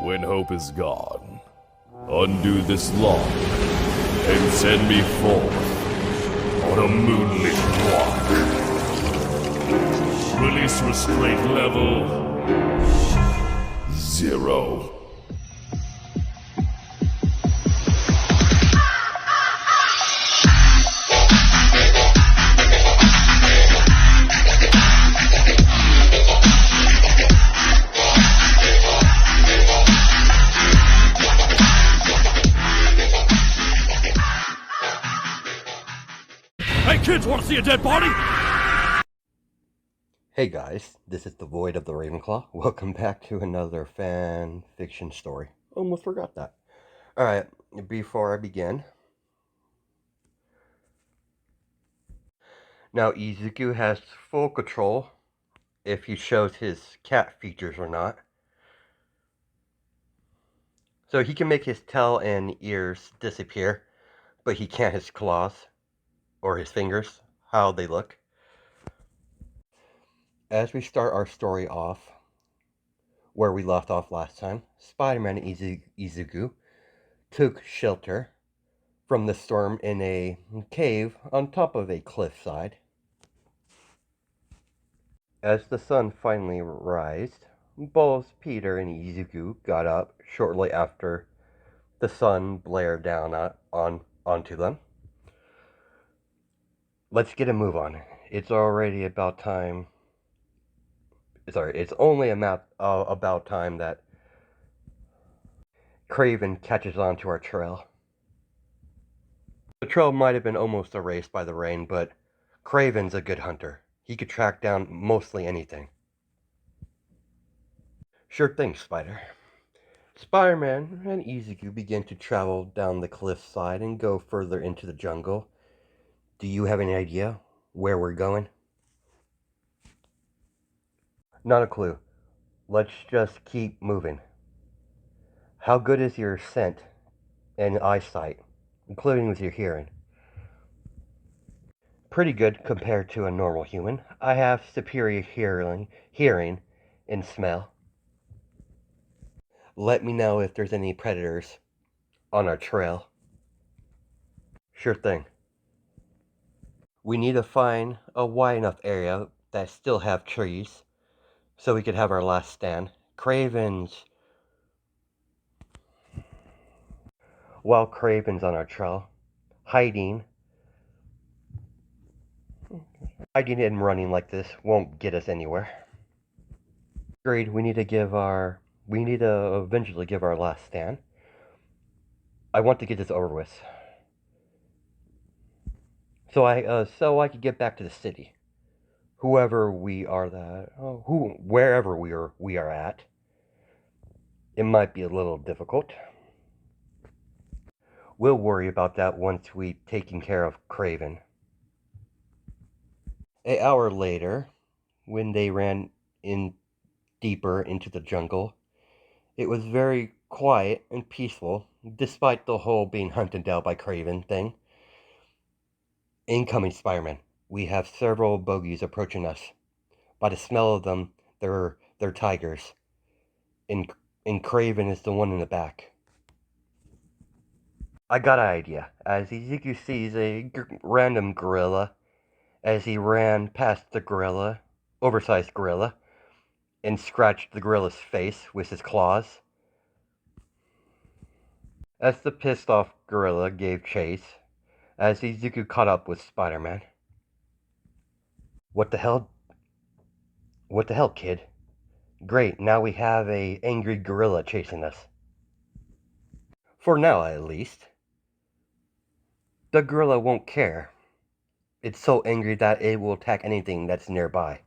When hope is gone, undo this lock and send me forth on a moonlit walk. Release restraint level 0. Hey kids, wanna see a dead body? Hey guys, this is the Void of the Ravenclaw. Welcome back to another fan fiction story. Almost forgot that. Alright, before I begin. Now Izuku has full control if he shows his cat features or not. So he can make his tail and ears disappear, but he can't his claws or his fingers, how they look. As we start our story off, where we left off last time, Spider-Man and Izuku took shelter from the storm in a cave on top of a cliffside. As the sun finally rised, both Peter and Izuku got up shortly after the sun blared down onto them. Let's get a move on. It's already about time. It's only about time that Kraven catches on to our trail. The trail might have been almost erased by the rain, but Kraven's a good hunter. He could track down mostly anything. Sure thing, Spider. Spider-Man and Izuku begin to travel down the cliffside and go further into the jungle. Do you have any idea where we're going? Not a clue. Let's just keep moving. How good is your scent and eyesight, including with your hearing? Pretty good compared to a normal human. I have superior hearing and smell. Let me know if there's any predators on our trail. Sure thing. We need to find a wide enough area that still have trees so we could have our last stand. While Kraven's on our trail, hiding and running like this won't get us anywhere. Agreed, we need to eventually give our last stand. I want to get this over with. So I could get back to the city. Wherever we are at. It might be a little difficult. We'll worry about that once we've taken care of Kraven. An hour later, when they ran in deeper into the jungle, it was very quiet and peaceful, despite the whole being hunted down by Kraven thing. Incoming Spider-Man. We have several bogies approaching us. By the smell of them, they're tigers. And Kraven is the one in the back. I got an idea. As Izuku sees a random gorilla, as he ran past the oversized gorilla, and scratched the gorilla's face with his claws. As the pissed off gorilla gave chase, as Izuku caught up with Spider-Man. What the hell? What the hell, kid? Great, now we have a angry gorilla chasing us. For now, at least. The gorilla won't care. It's so angry that it will attack anything that's nearby.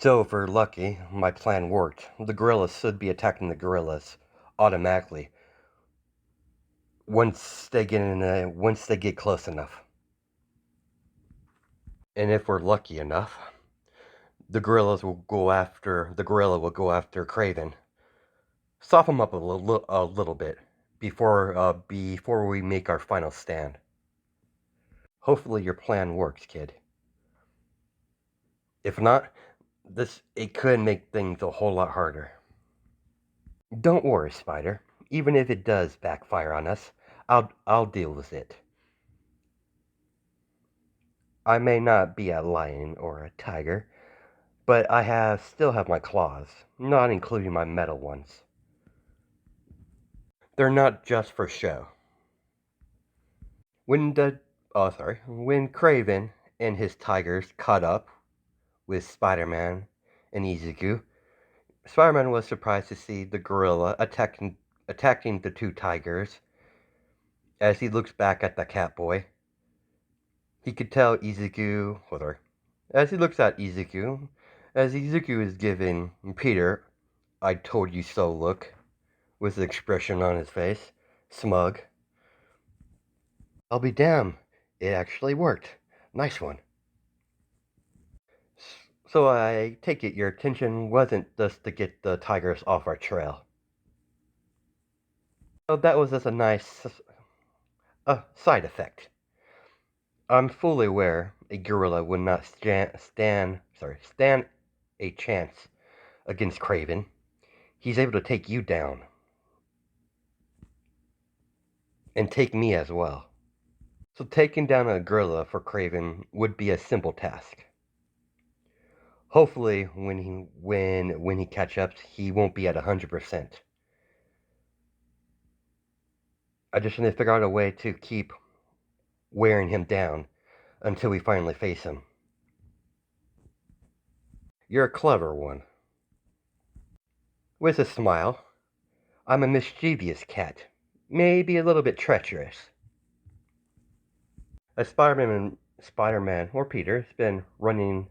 So if we're lucky, my plan worked. The gorillas should be attacking the gorillas automatically once they get close enough. And if we're lucky enough, the gorilla will go after Kraven. Soften him up a little bit before we make our final stand. Hopefully your plan works, kid. If not, it could make things a whole lot harder. Don't worry, Spider. Even if it does backfire on us, I'll deal with it. I may not be a lion or a tiger, but still have my claws, not including my metal ones. They're not just for show. When when Kraven and his tigers caught up with Spider-Man and Izuku, Spider-Man was surprised to see the gorilla attacking the two tigers. As he looks back at the Catboy, he could tell Izuku, as he looks at Izuku, as Izuku is giving Peter "I told you so" look, with the expression on his face, smug. I'll be damned, it actually worked. Nice one. So I take it your intention wasn't just to get the tigers off our trail. So that was just a nice side effect. I'm fully aware a gorilla would not stand a chance against Kraven. He's able to take you down. And take me as well. So taking down a gorilla for Kraven would be a simple task. Hopefully when he catch up, he won't be at 100%. I just need to figure out a way to keep wearing him down until we finally face him. You're a clever one. With a smile, I'm a mischievous cat, maybe a little bit treacherous. As Spider-Man or Peter has been running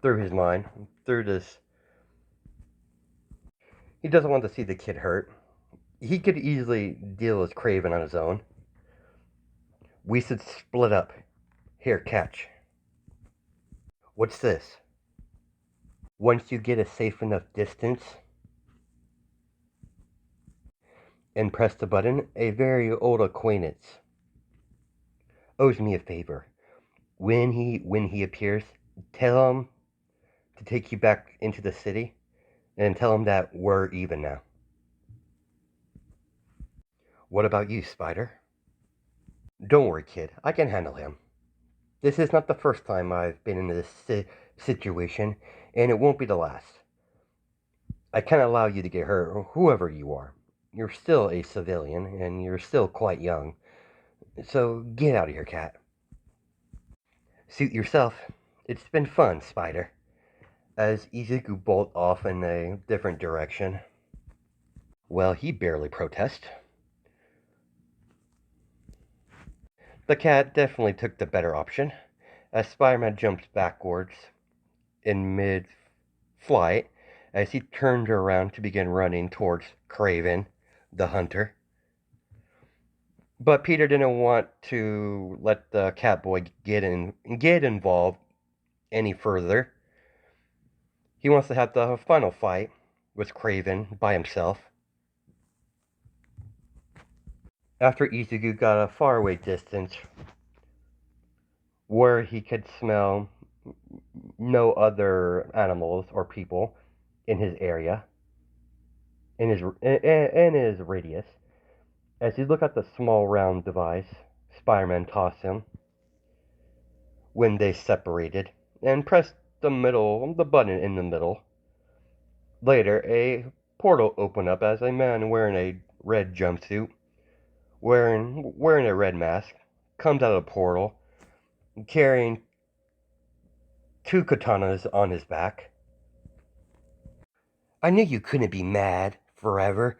through his mind, through this, he doesn't want to see the kid hurt. He could easily deal with Kraven on his own. We should split up. Here, catch. What's this? Once you get a safe enough distance and press the button, a very old acquaintance owes me a favor. When he appears, tell him to take you back into the city and tell him that we're even now. What about you, Spider? Don't worry, kid. I can handle him. This is not the first time I've been in this situation, and it won't be the last. I can't allow you to get hurt, whoever you are. You're still a civilian, and you're still quite young. So get out of here, cat. Suit yourself. It's been fun, Spider. As Izuku bolt off in a different direction. Well, he barely protests. The cat definitely took the better option, as Spider-Man jumps backwards in mid-flight as he turned around to begin running towards Kraven, the hunter. But Peter didn't want to let the Catboy get involved any further. He wants to have the final fight with Kraven by himself. After Izuku got a faraway distance where he could smell no other animals or people in his area, in his radius, as he looked at the small round device Spider-Man tossed him when they separated, and pressed the button in the middle. Later, a portal opened up as a man wearing a red jumpsuit, wearing a red mask, comes out of the portal, carrying two katanas on his back. I knew you couldn't be mad forever,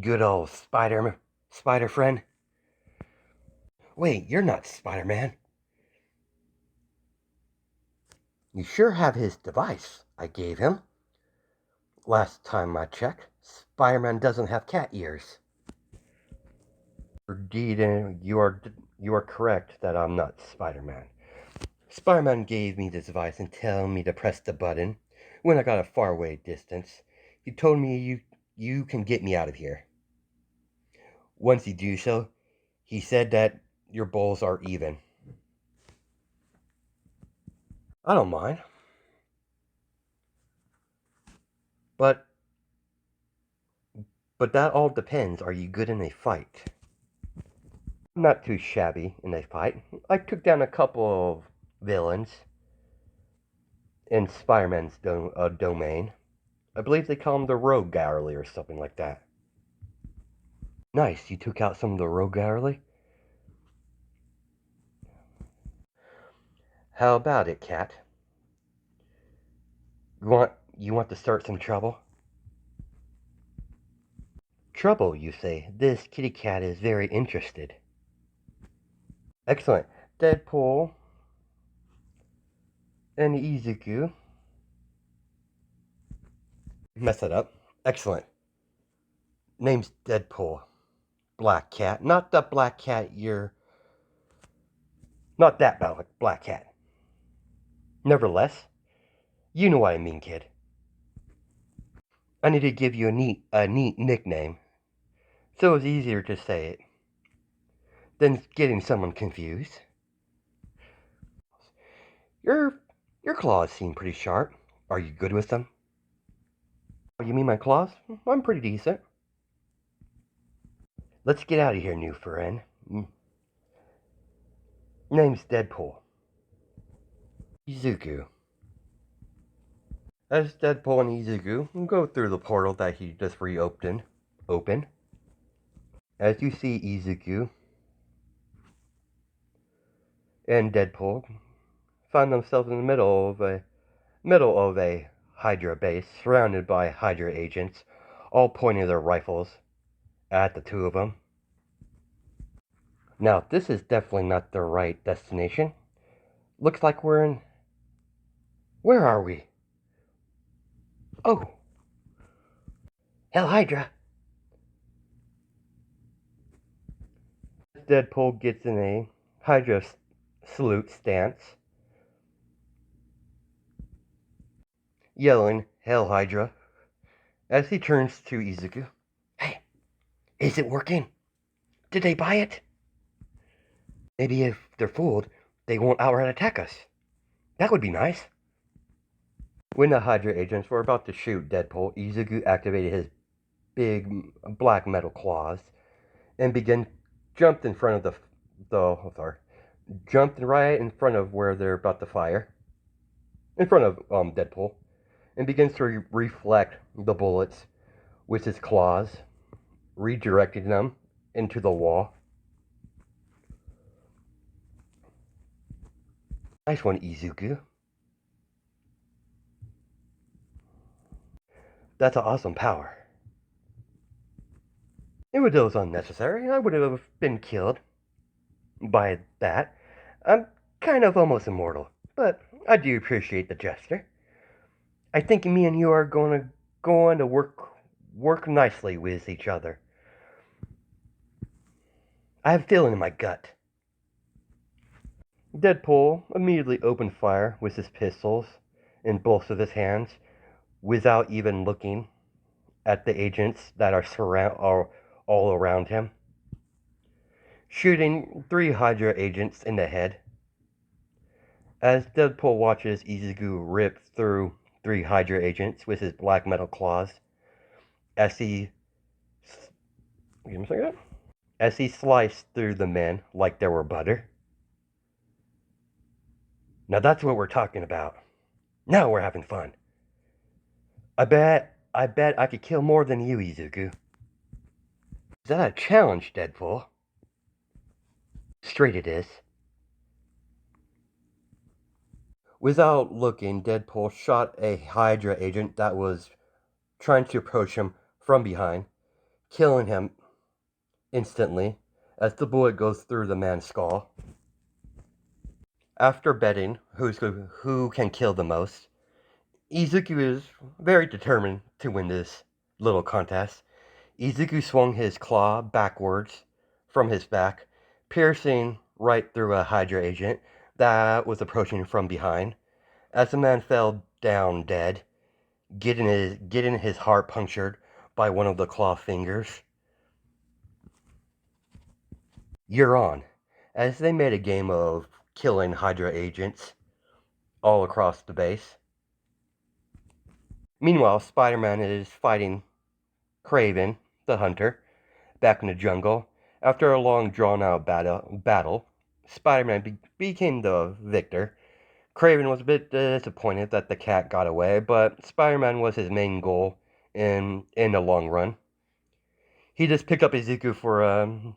good old Spider friend. Wait, you're not Spider-Man. You sure have his device I gave him. Last time I checked, Spider-Man doesn't have cat ears. Indeed, you are correct that I'm not Spider-Man. Spider-Man gave me this device and told me to press the button when I got a faraway distance. He told me you can get me out of here. Once you do so, he said that your bowls are even. I don't mind. But But that all depends. Are you good in a fight? I'm not too shabby in a fight. I took down a couple of villains in Spider-Man's domain. I believe they call him the Rogue Gallery or something like that. Nice, you took out some of the Rogue Gallery? How about it, cat? You want to start some trouble? Trouble, you say? This kitty cat is very interested. Excellent. Deadpool and Izuku. Mess that up. Excellent. Name's Deadpool. Black cat. Not the black cat you're... Not that black cat. Nevertheless, you know what I mean, kid. I need to give you a neat nickname, so it's easier to say it than getting someone confused. Your claws seem pretty sharp. Are you good with them? Oh, you mean my claws? I'm pretty decent. Let's get out of here, new friend. Name's Deadpool. Izuku. As Deadpool and Izuku go through the portal that he just reopened, as you see Izuku and Deadpool find themselves in the middle of a Hydra base, surrounded by Hydra agents, all pointing their rifles at the two of them. Now, this is definitely not the right destination. Looks like we're in... Where are we? Oh. Hell Hydra. Deadpool gets in a Hydra salute stance, yelling, Hell Hydra, as he turns to Izuku. Hey, is it working? Did they buy it? Maybe if they're fooled, they won't outright attack us. That would be nice. When the Hydra agents were about to shoot Deadpool, Izuku activated his big black metal claws and jumped in front of jumped right in front of where they're about to fire, in front of Deadpool, and begins to reflect the bullets with his claws, redirecting them into the wall. Nice one, Izuku. That's an awesome power. It was unnecessary. I would have been killed by that. I'm kind of almost immortal, but I do appreciate the gesture. I think me and you are going to work nicely with each other. I have a feeling in my gut. Deadpool immediately opened fire with his pistols in both of his hands without even looking at the agents that are all around him, shooting 3 Hydra agents in the head. As Deadpool watches Izuku rip through 3 Hydra agents with his black metal claws, as he sliced through the men like they were butter. Now that's what we're talking about. Now we're having fun. I bet I could kill more than you, Izuku. Is that a challenge, Deadpool? Straight it is. Without looking, Deadpool shot a Hydra agent that was trying to approach him from behind, killing him instantly as the bullet goes through the man's skull. After betting who can kill the most, Izuku is very determined to win this little contest. Izuku swung his claw backwards from his back, piercing right through a Hydra agent that was approaching from behind, as the man fell down dead, getting his heart punctured by one of the claw fingers. You're on, as they made a game of killing Hydra agents all across the base. Meanwhile, Spider-Man is fighting Kraven the hunter, back in the jungle. After a long, drawn-out battle, Spider-Man became the victor. Kraven was a bit disappointed that the cat got away, but Spider-Man was his main goal in the long run. He just picked up Izuku for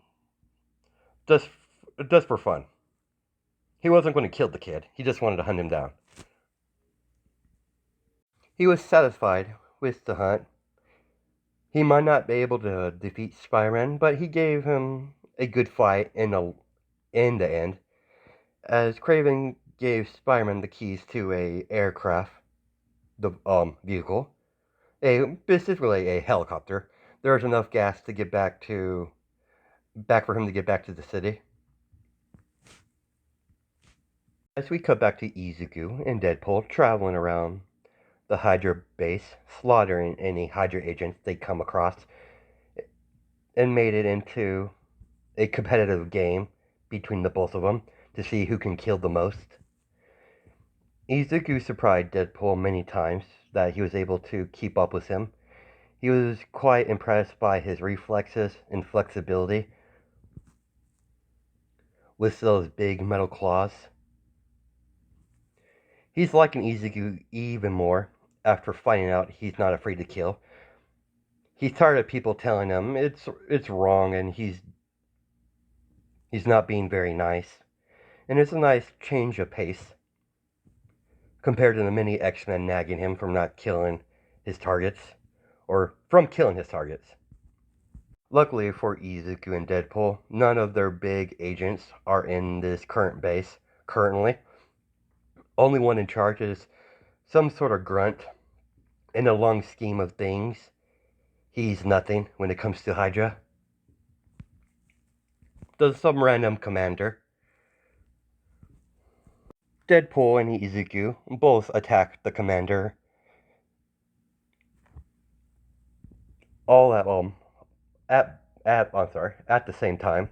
just just for fun. He wasn't going to kill the kid. He just wanted to hunt him down. He was satisfied with the hunt. He might not be able to defeat Spider-Man, but he gave him a good fight in the end, as Kraven gave Spider-Man the keys to a aircraft, the vehicle, specifically a helicopter. There was enough gas to get back for him to get back to the city. As we cut back to Izuku and Deadpool traveling around the Hydra base, slaughtering any Hydra agents they come across, and made it into a competitive game between the both of them to see who can kill the most. Izuku surprised Deadpool many times that he was able to keep up with him. He was quite impressed by his reflexes and flexibility with those big metal claws. He's liking Izuku even more after finding out he's not afraid to kill. He's tired of people telling him it's wrong and he's not being very nice. And it's a nice change of pace compared to the many X-Men nagging him from not killing his targets, or from killing his targets. Luckily for Izuku and Deadpool, none of their big agents are in this current base currently. Only one in charge is some sort of grunt. In the long scheme of things, he's nothing when it comes to Hydra. There's some random commander. Deadpool and Izuku both attack the commander all at the same time.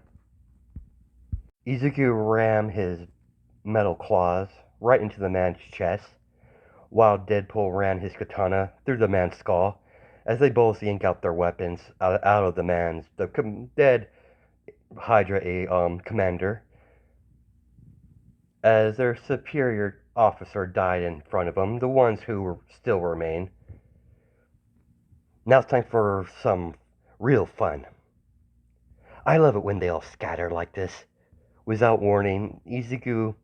Izuku rammed his metal claws right into the man's chest, while Deadpool ran his katana through the man's skull, as they both yank out their weapons out of the dead Hydra commander, as their superior officer died in front of them, the ones who still remain. Now it's time for some real fun. I love it when they all scatter like this. Without warning, Izuku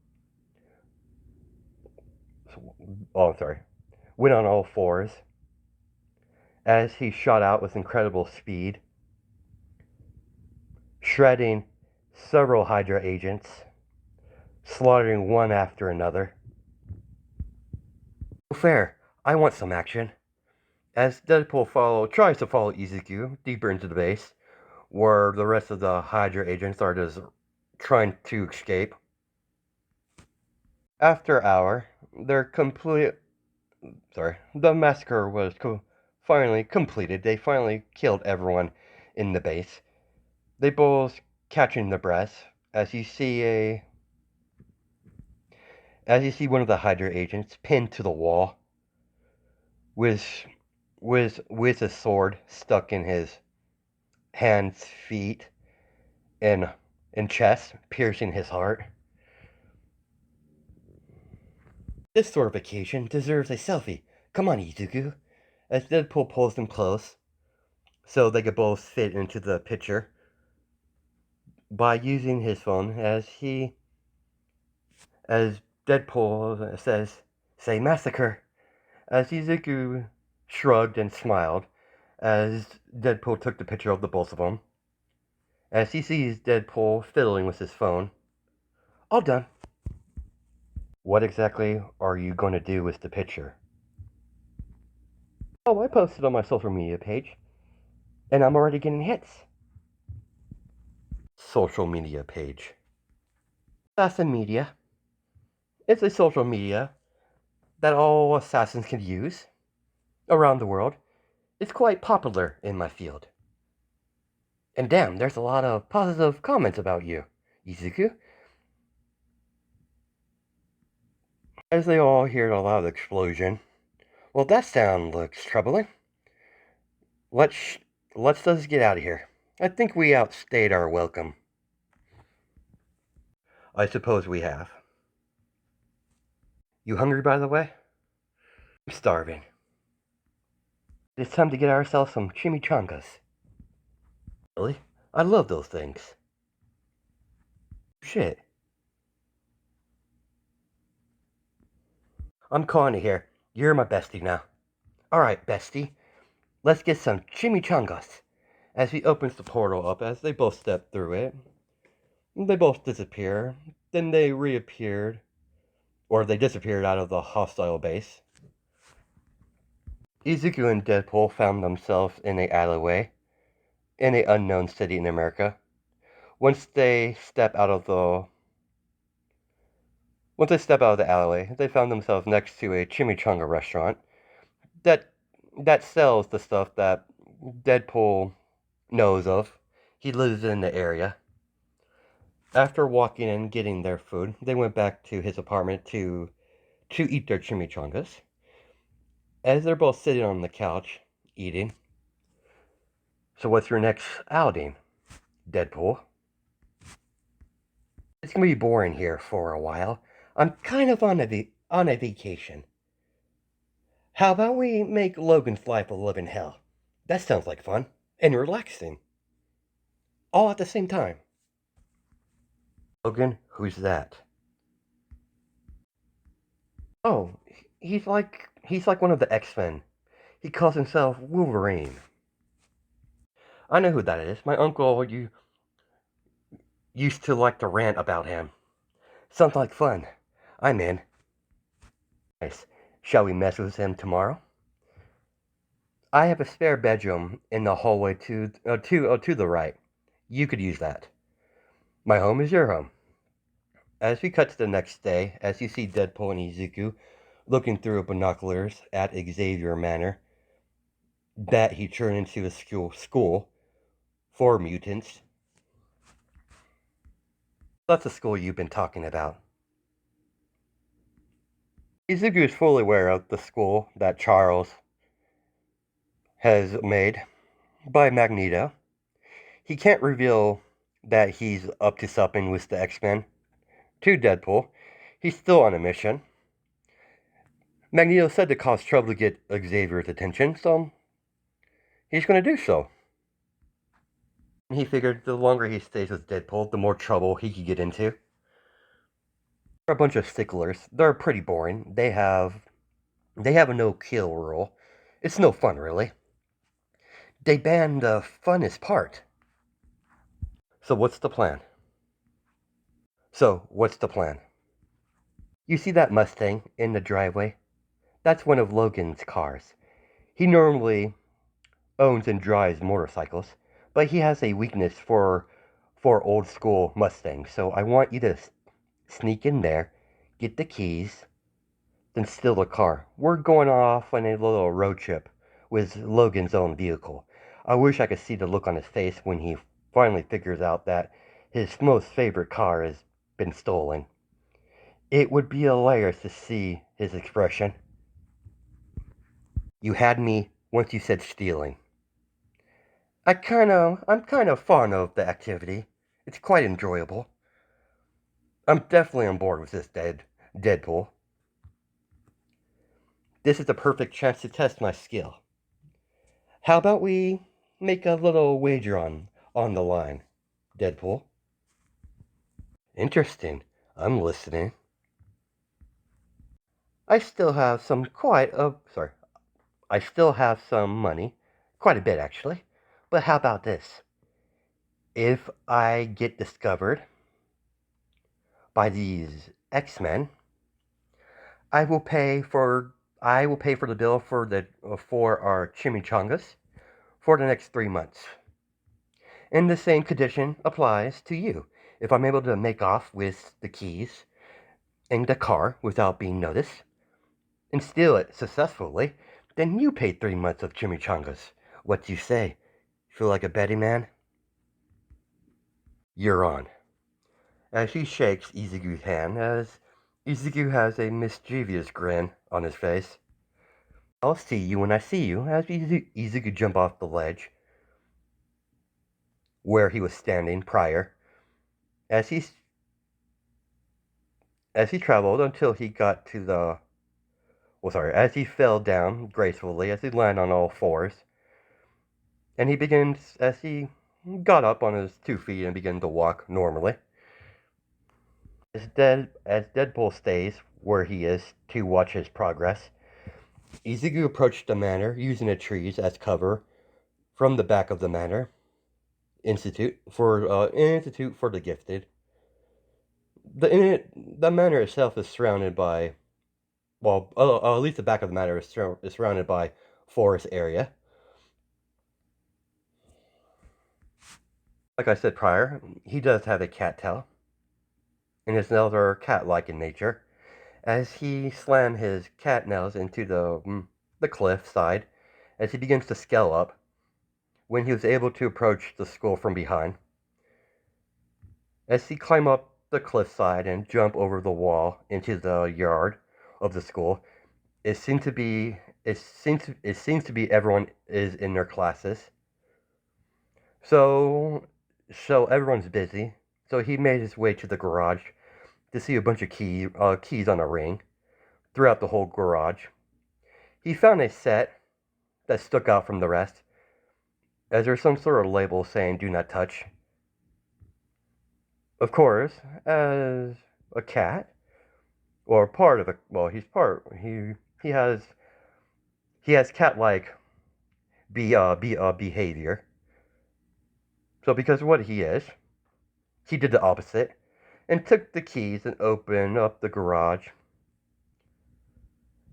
went on all fours as he shot out with incredible speed, shredding several Hydra agents, slaughtering one after another. Fair, I want some action. As Deadpool tries to follow Izuku deeper into the base, where the rest of the Hydra agents are just trying to escape. After an hour, the massacre was finally completed. They finally killed everyone in the base. They both catching their breath as you see one of the Hydra agents pinned to the wall with a sword stuck in his hands, feet, and chest, piercing his heart. This sort of occasion deserves a selfie. Come on, Izuku. As Deadpool pulls them close, so they could both fit into the picture, by using his phone, as Deadpool says, "Say massacre," as Izuku shrugged and smiled, as Deadpool took the picture of the both of them, as he sees Deadpool fiddling with his phone. All done. What exactly are you going to do with the picture? Oh, I posted on my social media page, and I'm already getting hits. Social media page. Assassin Media. It's a social media that all assassins can use around the world. It's quite popular in my field. And damn, there's a lot of positive comments about you, Izuku. As they all hear a loud explosion. Well, that sound looks troubling. let's just get out of here. I think we outstayed our welcome. I suppose we have. You hungry, by the way? I'm starving. It's time to get ourselves some chimichangas. Really? I love those things. Shit. I'm calling it here. You're my bestie now. Alright, bestie. Let's get some chimichangas. As he opens the portal up, as they both step through it, they both disappear. Then they reappeared, or they disappeared out of the hostile base. Izuku and Deadpool found themselves in an alleyway in an unknown city in America. Once they step out of the alleyway, they found themselves next to a chimichanga restaurant that sells the stuff that Deadpool knows of. He lives in the area. After walking in and getting their food, they went back to his apartment to eat their chimichangas. As they're both sitting on the couch eating. So what's your next outing, Deadpool? It's gonna be boring here for a while. I'm kind of on a vacation. How about we make Logan's life a living hell? That sounds like fun and relaxing. All at the same time. Logan, who's that? Oh, he's like one of the X-Men. He calls himself Wolverine. I know who that is. My uncle used to like to rant about him. Sounds like fun. I'm in. Nice. Shall we mess with him tomorrow? I have a spare bedroom in the hallway to the right. You could use that. My home is your home. As we cut to the next day, as you see Deadpool and Izuku looking through binoculars at Xavier Manor, that he turned into a school for mutants. That's the school you've been talking about. Izuku is fully aware of the school that Charles has made by Magneto. He can't reveal that he's up to something with the X-Men to Deadpool. He's still on a mission. Magneto said to cause trouble to get Xavier's attention, so he's going to do so. He figured the longer he stays with Deadpool, the more trouble he could get into. They're a bunch of sticklers. They're pretty boring. They have a no-kill rule. It's no fun, really. They ban the funnest part. So what's the plan? You see that Mustang in the driveway? That's one of Logan's cars. He normally owns and drives motorcycles, but he has a weakness for old school Mustangs. So I want you to sneak in there, get the keys, then steal the car. We're going off on a little road trip with Logan's own vehicle. I wish I could see the look on his face when he finally figures out that his most favorite car has been stolen. It would be hilarious to see his expression. You had me once you said stealing. I'm kind of fond of the activity. It's quite enjoyable. I'm definitely on board with this Deadpool. This is the perfect chance to test my skill. How about we make a little wager on the line, Deadpool? Interesting. I'm listening. I still have some I still have some money, quite a bit actually. But how about this? If I get discovered by these X-Men, I will pay for the bill for our chimichangas for the next 3 months. And the same condition applies to you. If I'm able to make off with the keys and the car without being noticed and steal it successfully, then you pay 3 months of chimichangas. What do you say? Feel like a betting man? You're on. As he shakes Izuku's hand, as Izuku has a mischievous grin on his face. I'll see you when I see you, as Izuku jump off the ledge. where he was standing prior, as he traveled until he got to the as he fell down gracefully, as he landed on all fours, and as he got up on his 2 feet and began to walk normally. As Deadpool stays where he is to watch his progress, Izuku approached the manor using the trees as cover from the back of the manor institute for institute for the gifted. The manor itself is surrounded by, well, at least the back of the manor is surrounded by forest area. Like I said prior, he does have a cat tail, and his nails are cat-like in nature. As he slams his cat nails into the cliff side, as he begins to scale up, when he was able to approach the school from behind. As he climbed up the cliffside and jump over the wall into the yard of the school, it seems to be everyone is in their classes. So everyone's busy. So he made his way to the garage to see a bunch of keys on a ring throughout the whole garage. He found a set that stuck out from the rest, as there's some sort of label saying "Do not touch." Of course, as a cat, or part of a, well, he has cat-like behavior. So because of what he is, he did the opposite and took the keys and opened up the garage,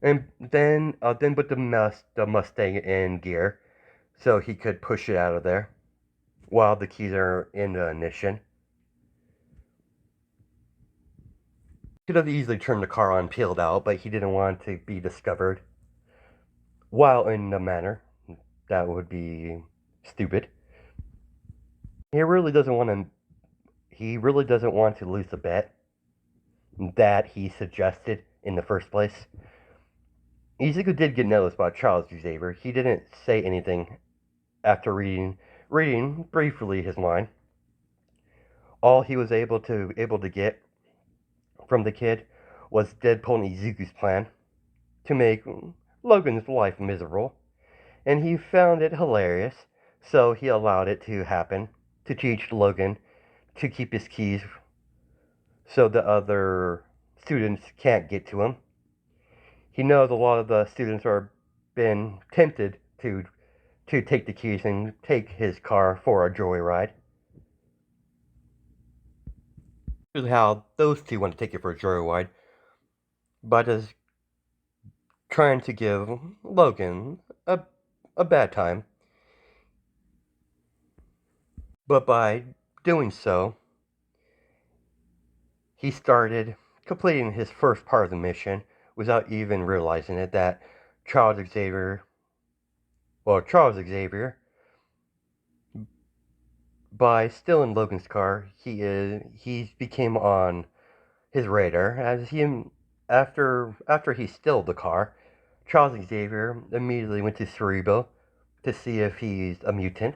and then put the Mustang in gear so he could push it out of there while the keys are in the ignition. Could have easily turned the car on, peeled out, but he didn't want to be discovered while in the manor. That would be stupid. He really doesn't want to lose the bet that he suggested in the first place. Izuku did get noticed by Charles Xavier. He didn't say anything after reading briefly his line. All he was able to get from the kid was Deadpool and Izuku's plan to make Logan's life miserable, and he found it hilarious, so he allowed it to happen to teach Logan to keep his keys so the other students can't get to him. He knows a lot of the students are been tempted to take the keys and take his car for a joyride. Here's how those two want to take it for a joyride, but is trying to give Logan a bad time. But by doing so, he started completing his first part of the mission without even realizing it, that Charles Xavier, by stealing Logan's car, he became on his radar, as after he stole the car, Charles Xavier immediately went to Cerebro to see if he's a mutant,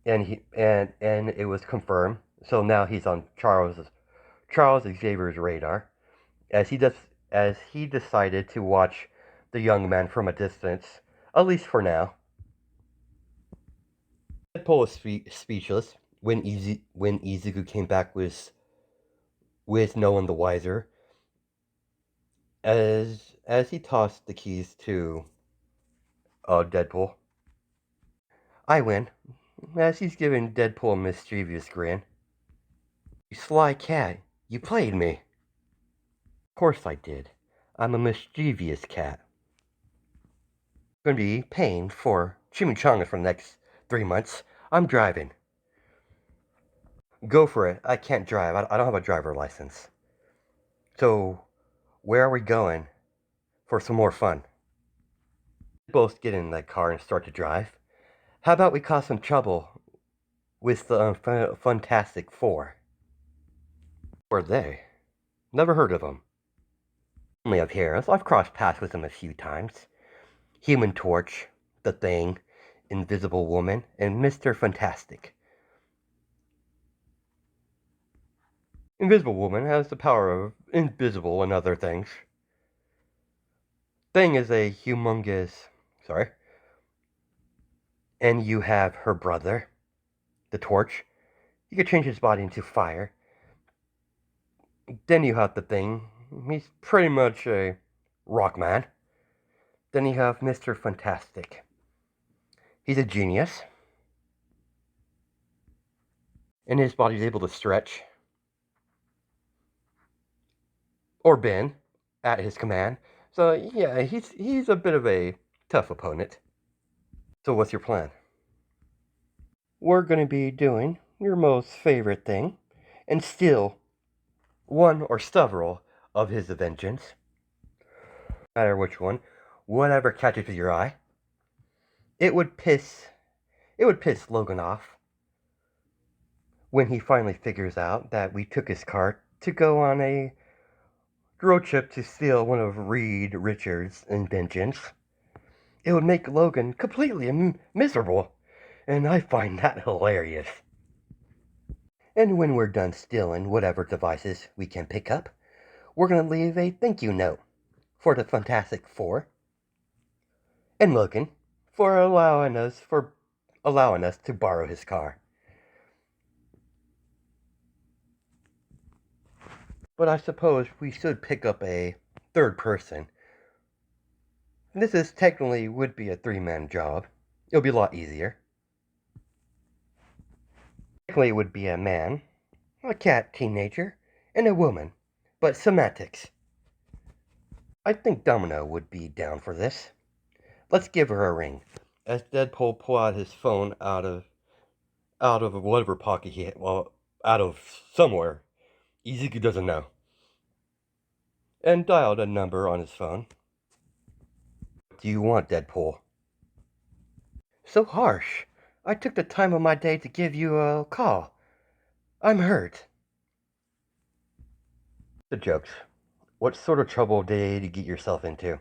and it was confirmed. So now he's on Charles Xavier's radar, as he decided to watch the young man from a distance, at least for now. Deadpool was speechless when Izuku came back with no one the wiser, as he tossed the keys to Deadpool. I win, as he's giving Deadpool a mischievous grin. You sly cat, you played me. Of course I did. I'm a mischievous cat. I'm gonna be paying for chimichangas for the next 3 months. I'm driving. Go for it. I can't drive. I don't have a driver license. So, where are we going for some more fun? Both get in that car and start to drive. How about we cause some trouble with the Fantastic Four? Who are they? Never heard of them. Only of heroes. I've crossed paths with them a few times. Human Torch, The Thing, Invisible Woman, and Mr. Fantastic. Invisible Woman has the power of invisible and other things. Thing is a humongous... Sorry. And you have her brother, the Torch. You could change his body into fire. Then you have the Thing. He's pretty much a rock man. Then you have Mr. Fantastic. He's a genius. And his body's able to stretch. Or bend at his command. So yeah, he's a bit of a tough opponent. So what's your plan? We're going to be doing your most favorite thing and steal one or several of his vengeance. No matter which one, whatever catches your eye. It would piss Logan off when he finally figures out that we took his cart to go on a road trip to steal one of Reed Richards' inventions. It would make Logan completely miserable, and I find that hilarious. And when we're done stealing whatever devices we can pick up, we're going to leave a thank you note for the Fantastic Four and Logan for allowing us to borrow his car. But I suppose we should pick up a third person. This is technically would be a three-man job. It'll be a lot easier. Technically it would be a man, a cat teenager, and a woman, but semantics. I think Domino would be down for this. Let's give her a ring. As Deadpool pulled out his phone out of whatever pocket he had, well, out of somewhere. Ezekiel doesn't know. And dialed a number on his phone. What do you want, Deadpool? So harsh. I took the time of my day to give you a call. I'm hurt. The jokes. What sort of trouble did you get yourself into?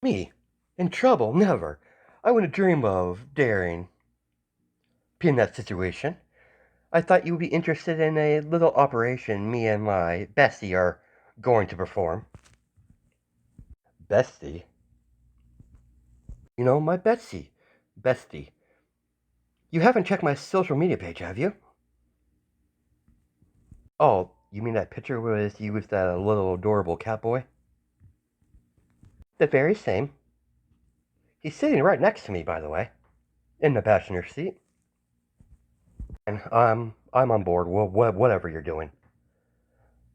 Me? In trouble? Never. I wouldn't dream of daring be in that situation. I thought you would be interested in a little operation me and my bestie are going to perform. Bestie? You know, my bestie. You haven't checked my social media page, have you? Oh, you mean that picture was you with that little adorable catboy? The very same. He's sitting right next to me, by the way, in the passenger seat. And I'm on board, whatever you're doing.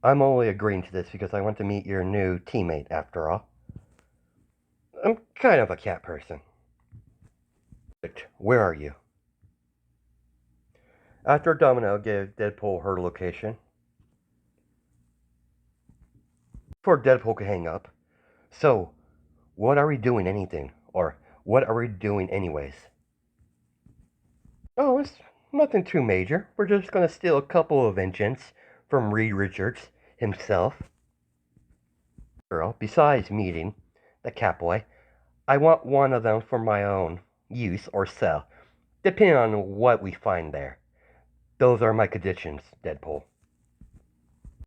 I'm only agreeing to this because I want to meet your new teammate, after all. I'm kind of a cat person. Where are you? After Domino gave Deadpool her location, before Deadpool could hang up, so, what are we doing anything? Or, what are we doing anyways? Oh, it's nothing too major. We're just gonna steal a couple of engines from Reed Richards himself. Girl, besides meeting the Catboy, I want one of them for my own use or sell, depending on what we find there. Those are my conditions, Deadpool.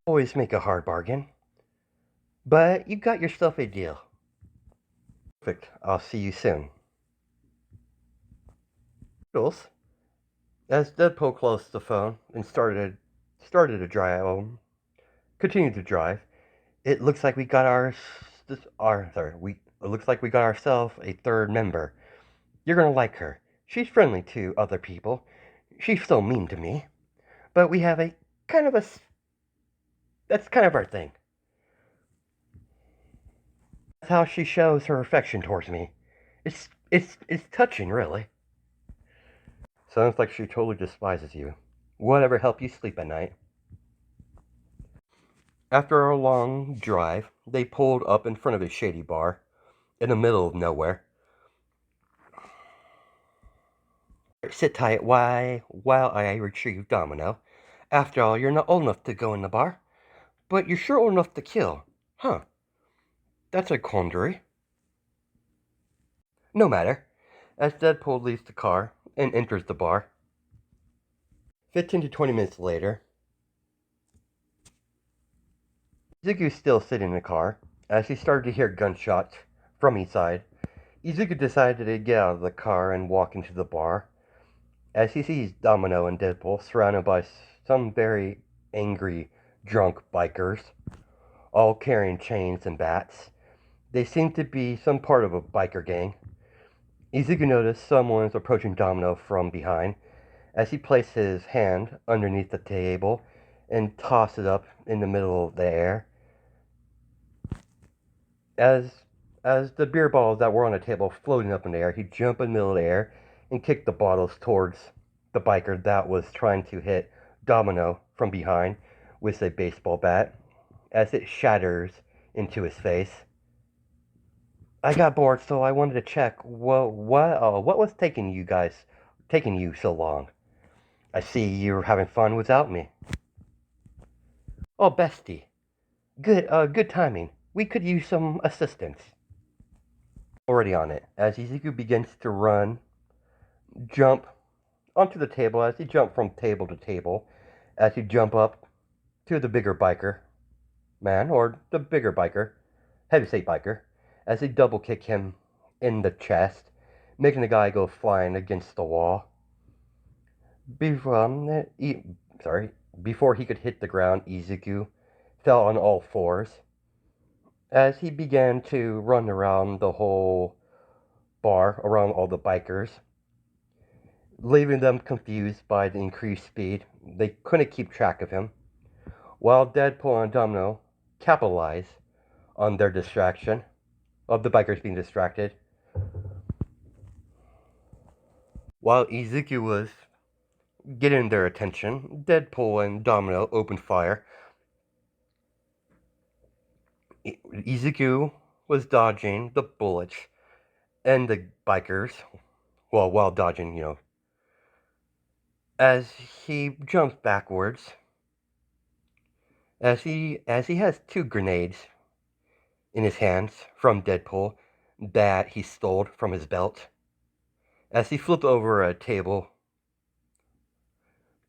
Always make a hard bargain. But you got yourself a deal. Perfect. I'll see you soon. Toodles. As Deadpool closed the phone and started to drive, continued to drive, it looks like we got ourselves a third member. You're gonna like her. She's friendly to other people. She's so mean to me. But we have that's kind of our thing. That's how she shows her affection towards me. It's touching, really. Sounds like she totally despises you. Whatever helped you sleep at night. After a long drive, they pulled up in front of a shady bar in the middle of nowhere. Sit tight while I retrieve Domino. After all, you're not old enough to go in the bar, but you're sure old enough to kill. Huh. That's a quandary. No matter. As Deadpool leaves the car and enters the bar. 15 to 20 minutes later, Izuku's still sitting in the car. As he started to hear gunshots from inside, Izuku decided to get out of the car and walk into the bar. As he sees Domino and Deadpool surrounded by some very angry, drunk bikers, all carrying chains and bats. They seem to be some part of a biker gang. Izuku noticed someone is approaching Domino from behind as he placed his hand underneath the table and tossed it up in the middle of the air. As the beer bottles that were on the table floating up in the air, he jumped in the middle of the air and kicked the bottles towards the biker that was trying to hit Domino from behind with a baseball bat as it shatters into his face. I got bored, so I wanted to check what was taking you so long. I see you're having fun without me. Oh, bestie, good timing. We could use some assistance. Already on it. As Izuku begins to run, jump onto the table. As he jumps from table to table, as he jump up to the bigger biker man or the bigger biker, heavyweight biker, as he double kick him in the chest, making the guy go flying against the wall. Before he could hit the ground, Izuku fell on all fours as he began to run around the whole bar, around all the bikers, leaving them confused by the increased speed. They couldn't keep track of him, while Deadpool and Domino capitalized on their distraction, of the bikers being distracted. While Izuku was getting their attention, Deadpool and Domino opened fire. Izuku was dodging the bullets and the bikers, well, while dodging, as he jumps backwards, as he has two grenades in his hands from Deadpool that he stole from his belt, as he flipped over a table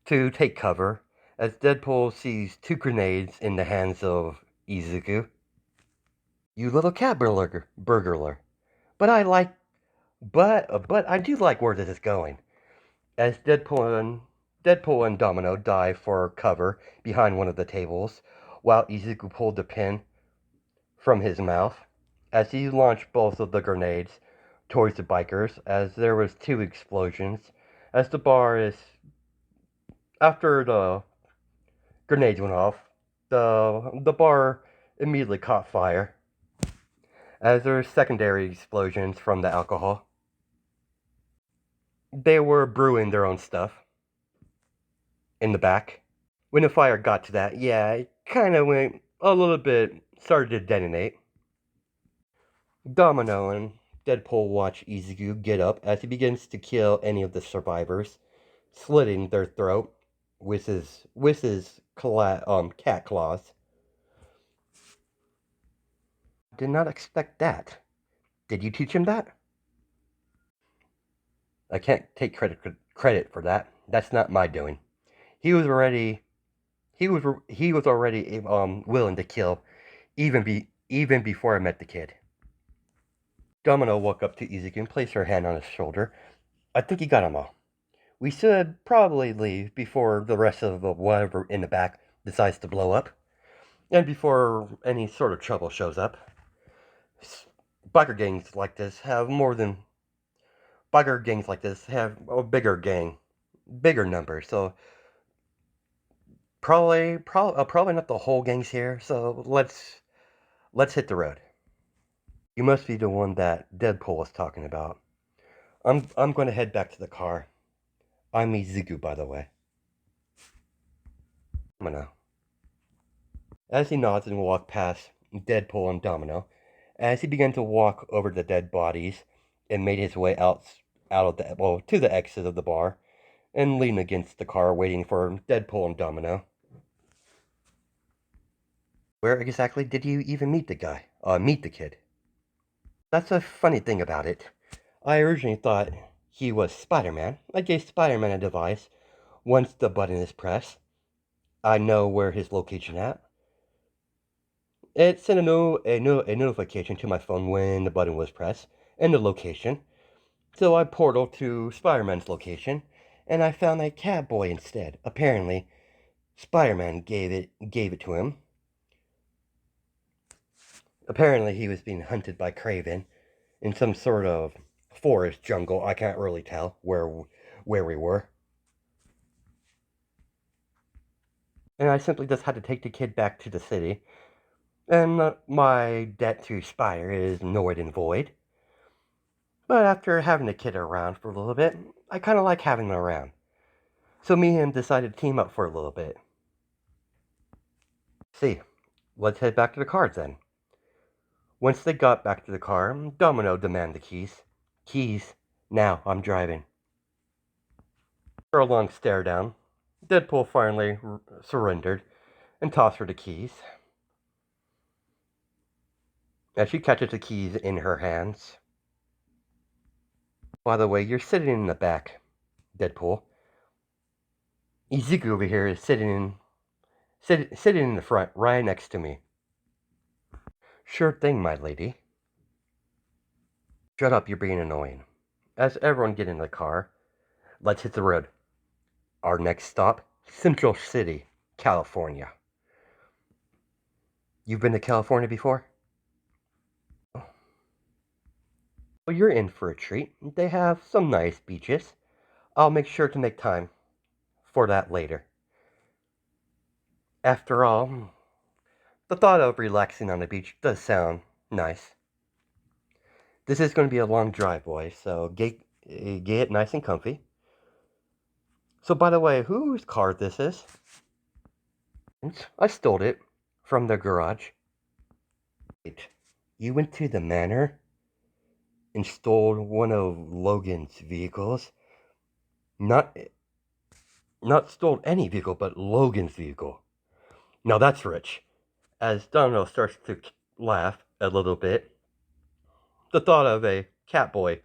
to take cover, as Deadpool sees two grenades in the hands of Izuku. You little cat burglar. But I do like where this is going. As Deadpool and Domino dive for cover behind one of the tables, while Izuku pulled the pin from his mouth, as he launched both of the grenades towards the bikers, as there was two explosions, as the bar is after the grenades went off, the bar immediately caught fire, as there were secondary explosions from the alcohol. They were brewing their own stuff in the back. When the fire got to that, yeah, it kind of went a little bit, started to detonate. Domino and Deadpool watch Izuku get up as he begins to kill any of the survivors, slitting their throat with his cat claws. Did not expect that. Did you teach him that? I can't take credit for that. That's not my doing. He was already willing to kill even before I met the kid. Domino walked up to Izuku and placed her hand on his shoulder. I think you got him all. We should probably leave before the rest of the whatever in the back decides to blow up, and before any sort of trouble shows up. Biker gangs like this have a bigger number, so probably not the whole gang's here. So let's hit the road. You must be the one that Deadpool was talking about. I'm going to head back to the car. I'm Izuku, by the way. Domino. As he nods and walks past Deadpool and Domino, as he began to walk over the dead bodies and made his way to the exit of the bar, and leaned against the car waiting for Deadpool and Domino. Where exactly did you even meet the kid? That's a funny thing about it. I originally thought he was Spider-Man. I gave Spider-Man a device. Once the button is pressed, I know where his location at. It sent a notification to my phone when the button was pressed and the location. So I portaled to Spider-Man's location, and I found a Catboy instead. Apparently, Spider-Man gave it to him. Apparently, he was being hunted by Kraven in some sort of forest jungle. I can't really tell where we were. And I simply just had to take the kid back to the city. And my debt to Spider is null and void. But after having the kid around for a little bit, I kind of like having him around. So me and him decided to team up for a little bit. See, let's head back to the cars then. Once they got back to the car, Domino demanded the keys. Keys. Now I'm driving. For a long stare down, Deadpool finally surrendered and tossed her the keys. As she catches the keys in her hands. By the way, you're sitting in the back, Deadpool. Izuku over here is sitting in the front, right next to me. Sure thing, my lady. Shut up, you're being annoying. As everyone get in the car, let's hit the road. Our next stop, Central City, California. You've been to California before? Well, you're in for a treat. They have some nice beaches. I'll make sure to make time for that later. After all, the thought of relaxing on the beach does sound nice. This is going to be a long drive, boys, so get nice and comfy. So, by the way, whose car this is? I stole it from the garage. Wait, you went to the manor and stole one of Logan's vehicles? Not stole any vehicle, but Logan's vehicle. Now that's rich. As Domino starts to laugh a little bit, the thought of a Catboy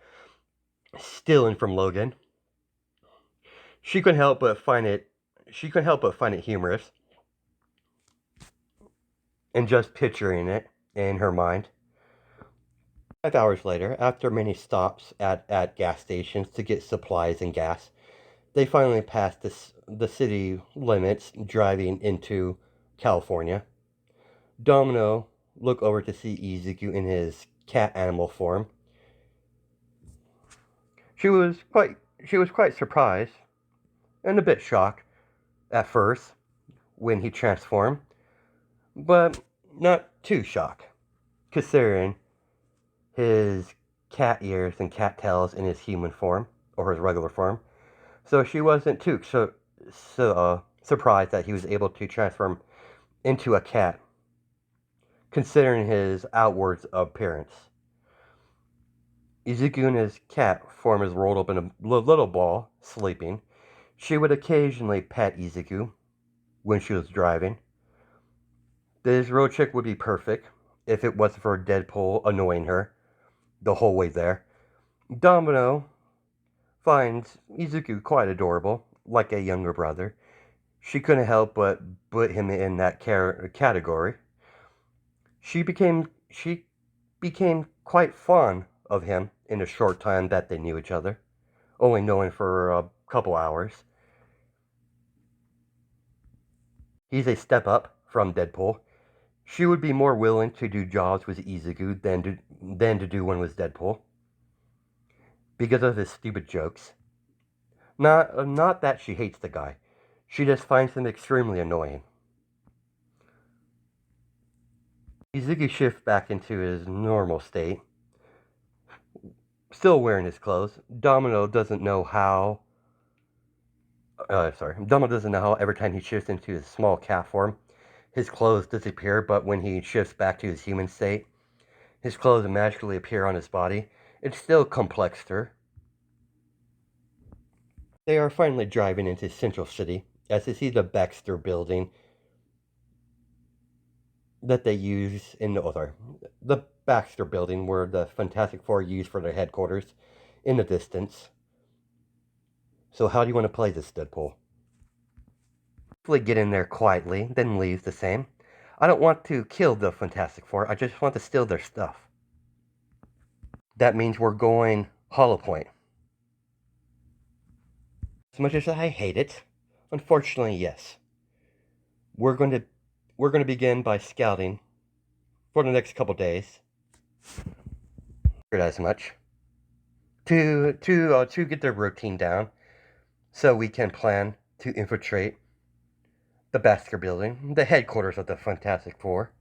stealing from Logan, she couldn't help but find it humorous, and just picturing it in her mind. 5 hours later, after many stops at gas stations to get supplies and gas, they finally passed the city limits, driving into California. Domino looked over to see Izuku in his cat animal form. She was quite surprised and a bit shocked at first when he transformed, but not too shocked, considering his cat ears and cat tails in his human form, or his regular form. So she wasn't too surprised that he was able to transform into a cat, considering his outwards appearance. Izuku and his cat form is rolled up in a little ball, sleeping. She would occasionally pet Izuku when she was driving. This road trip would be perfect if it wasn't for Deadpool annoying her the whole way there. Domino finds Izuku quite adorable, like a younger brother. She couldn't help but put him in that category. She became quite fond of him in the short time that they knew each other, only knowing for a couple hours. He's a step up from Deadpool. She would be more willing to do jobs with Izuku than to do one with Deadpool, because of his stupid jokes. Not that she hates the guy. She just finds him extremely annoying. Izuku shifts back into his normal state, still wearing his clothes. Domino doesn't know how every time he shifts into his small cat form, his clothes disappear, but when he shifts back to his human state, his clothes magically appear on his body. It's still complexer. They are finally driving into Central City as they see the Baxter building that they use the Baxter building where the Fantastic Four use for their headquarters in the distance. So how do you want to play this, Deadpool? Hopefully get in there quietly, then leave the same. I don't want to kill the Fantastic Four. I just want to steal their stuff. That means we're going Hollow Point. As much as I hate it, unfortunately, yes. We're going to begin by scouting for the next couple days. As much to get their routine down, so we can plan to infiltrate the Basker building, the headquarters of the Fantastic Four.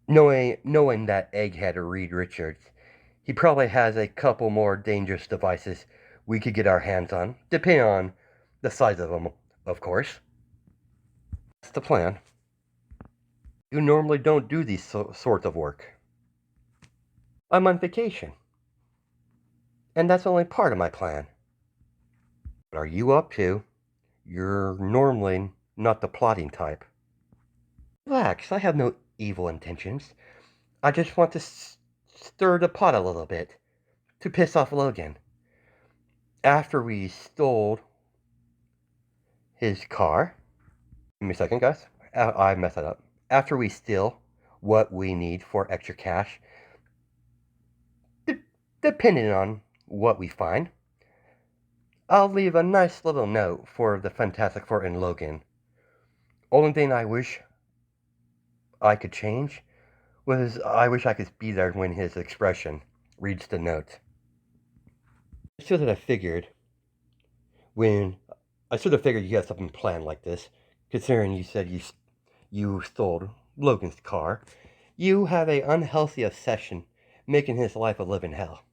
Knowing that Egghead Reed Richards, he probably has a couple more dangerous devices we could get our hands on, depending on the size of them, of course. That's the plan. You normally don't do these sorts of work. I'm on vacation. And that's only part of my plan. What are you up to? You're normally not the plotting type. Relax, I have no evil intentions. I just want to stir the pot a little bit, to piss off Logan. After we stole his car... Give me a second, guys. I messed that up. After we steal what we need for extra cash, depending on what we find, I'll leave a nice little note for the Fantastic Four and Logan. Only thing I wish I could change was I wish I could be there when his expression reads the note. So that I figured you had something planned like this, considering you said you stole Logan's car. You have an unhealthy obsession making his life a living hell.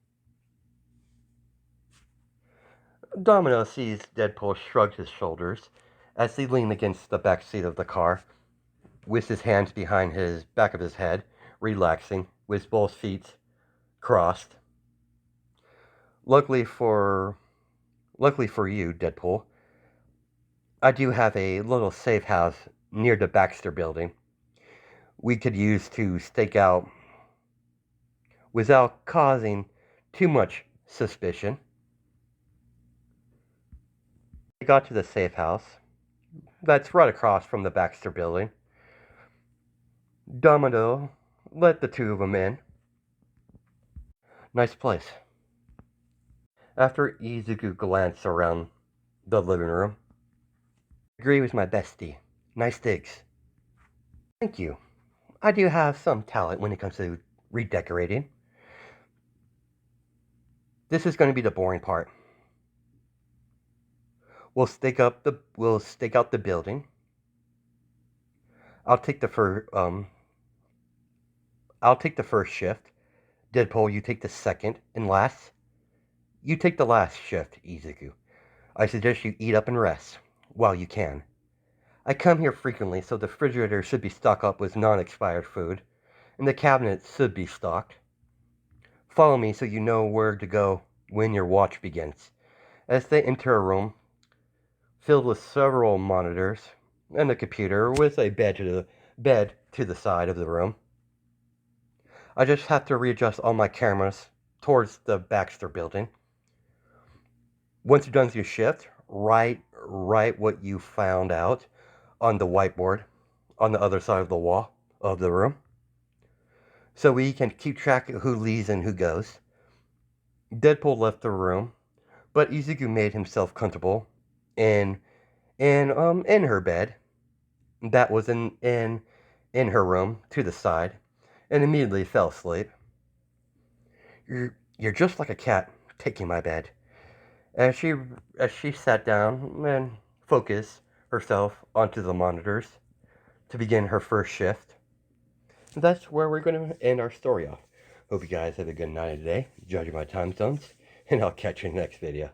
Domino sees Deadpool shrug his shoulders as he leaned against the back seat of the car, with his hands behind his back of his head, relaxing, with both feet crossed. Luckily for you, Deadpool, I do have a little safe house near the Baxter building we could use to stake out without causing too much suspicion. They got to the safe house that's right across from the Baxter building. Domino let the two of them in. Nice place. After Izuku glanced around the living room, I agree with my bestie. Nice digs. Thank you. I do have some talent when it comes to redecorating. This is going to be the boring part. We'll stake out the building. I'll take the first shift. Deadpool, you take the second and last. You take the last shift, Izuku. I suggest you eat up and rest while you can. I come here frequently, so the refrigerator should be stocked up with non-expired food, and the cabinet should be stocked. Follow me so you know where to go when your watch begins. As they enter a room filled with several monitors and a computer with a bed to the side of the room. I just have to readjust all my cameras towards the Baxter building. Once you're done with your shift, write what you found out on the whiteboard on the other side of the wall of the room, so we can keep track of who leaves and who goes. Deadpool left the room, but Izuku made himself comfortable in her bed that was in her room to the side, and immediately fell asleep. You're just like a cat taking my bed. As she sat down and focused herself onto the monitors to begin her first shift. That's where we're going to end our story off. Hope you guys have a good night today, judging my time zones, and I'll catch you in the next video.